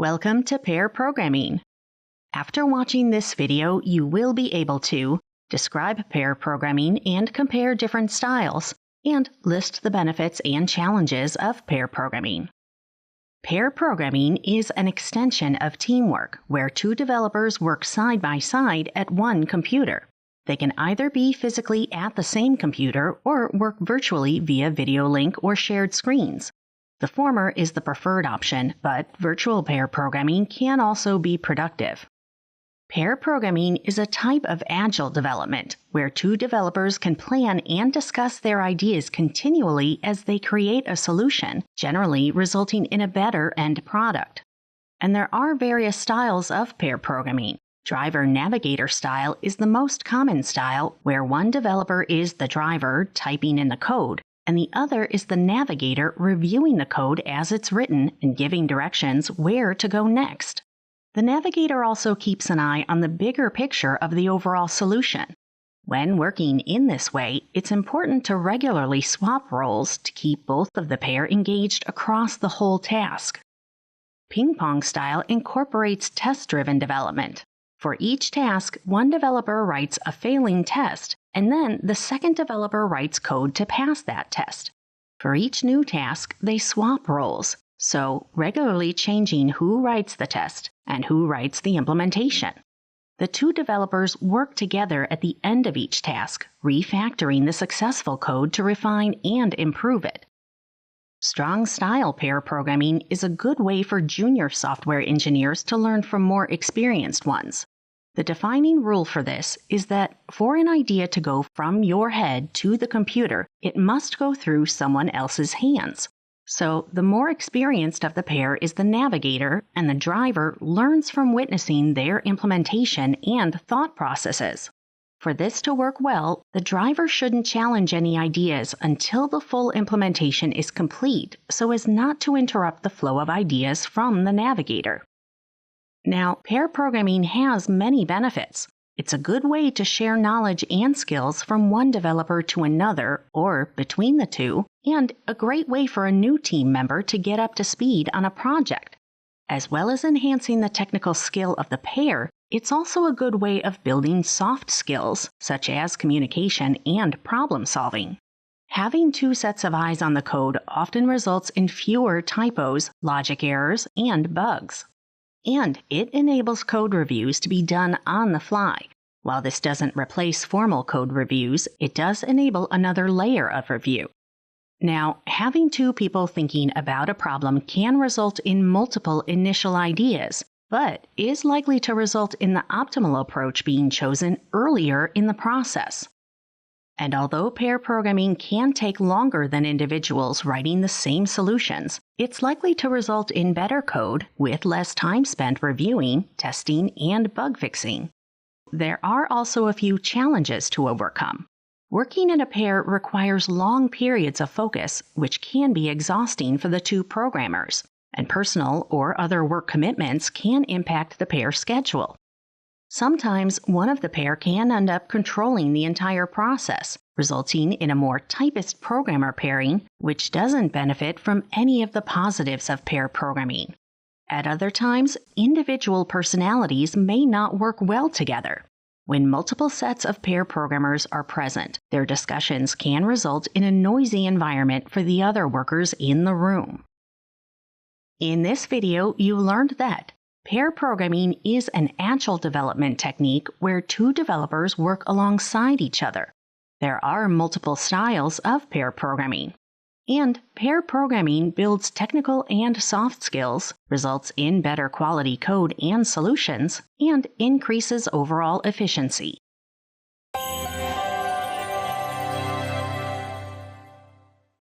Welcome to Pair Programming. After watching this video, you will be able to describe pair programming and compare different styles, and list the benefits and challenges of pair programming. Pair programming is an extension of teamwork where two developers work side by side at one computer. They can either be physically at the same computer or work virtually via video link or shared screens. The former is the preferred option, but virtual pair programming can also be productive. Pair programming is a type of agile development where two developers can plan and discuss their ideas continually as they create a solution, generally resulting in a better end product. And there are various styles of pair programming. Driver-navigator style is the most common style, where one developer is the driver typing in the code, and the other is the navigator reviewing the code as it's written and giving directions where to go next. The navigator also keeps an eye on the bigger picture of the overall solution. When working in this way, it's important to regularly swap roles to keep both of the pair engaged across the whole task. Ping-pong style incorporates test-driven development. For each task, one developer writes a failing test, and then the second developer writes code to pass that test. For each new task, they swap roles, so regularly changing who writes the test and who writes the implementation. The two developers work together at the end of each task, refactoring the successful code to refine and improve it. Strong style pair programming is a good way for junior software engineers to learn from more experienced ones. The defining rule for this is that for an idea to go from your head to the computer, it must go through someone else's hands. So the more experienced of the pair is the navigator, and the driver learns from witnessing their implementation and thought processes. For this to work well, the driver shouldn't challenge any ideas until the full implementation is complete, so as not to interrupt the flow of ideas from the navigator. Now, pair programming has many benefits. It's a good way to share knowledge and skills from one developer to another or between the two, and a great way for a new team member to get up to speed on a project. As well as enhancing the technical skill of the pair, it's also a good way of building soft skills, such as communication and problem solving. Having two sets of eyes on the code often results in fewer typos, logic errors, and bugs. And it enables code reviews to be done on the fly. While this doesn't replace formal code reviews, it does enable another layer of review. Now, having two people thinking about a problem can result in multiple initial ideas, but is likely to result in the optimal approach being chosen earlier in the process. And although pair programming can take longer than individuals writing the same solutions, it's likely to result in better code with less time spent reviewing, testing, and bug fixing. There are also a few challenges to overcome. Working in a pair requires long periods of focus, which can be exhausting for the two programmers, and personal or other work commitments can impact the pair schedule. Sometimes one of the pair can end up controlling the entire process, resulting in a more typist programmer pairing, which doesn't benefit from any of the positives of pair programming. At other times, individual personalities may not work well together. When multiple sets of pair programmers are present, their discussions can result in a noisy environment for the other workers in the room. In this video, you learned that pair programming is an agile development technique where two developers work alongside each other. There are multiple styles of pair programming. And pair programming builds technical and soft skills, results in better quality code and solutions, and increases overall efficiency.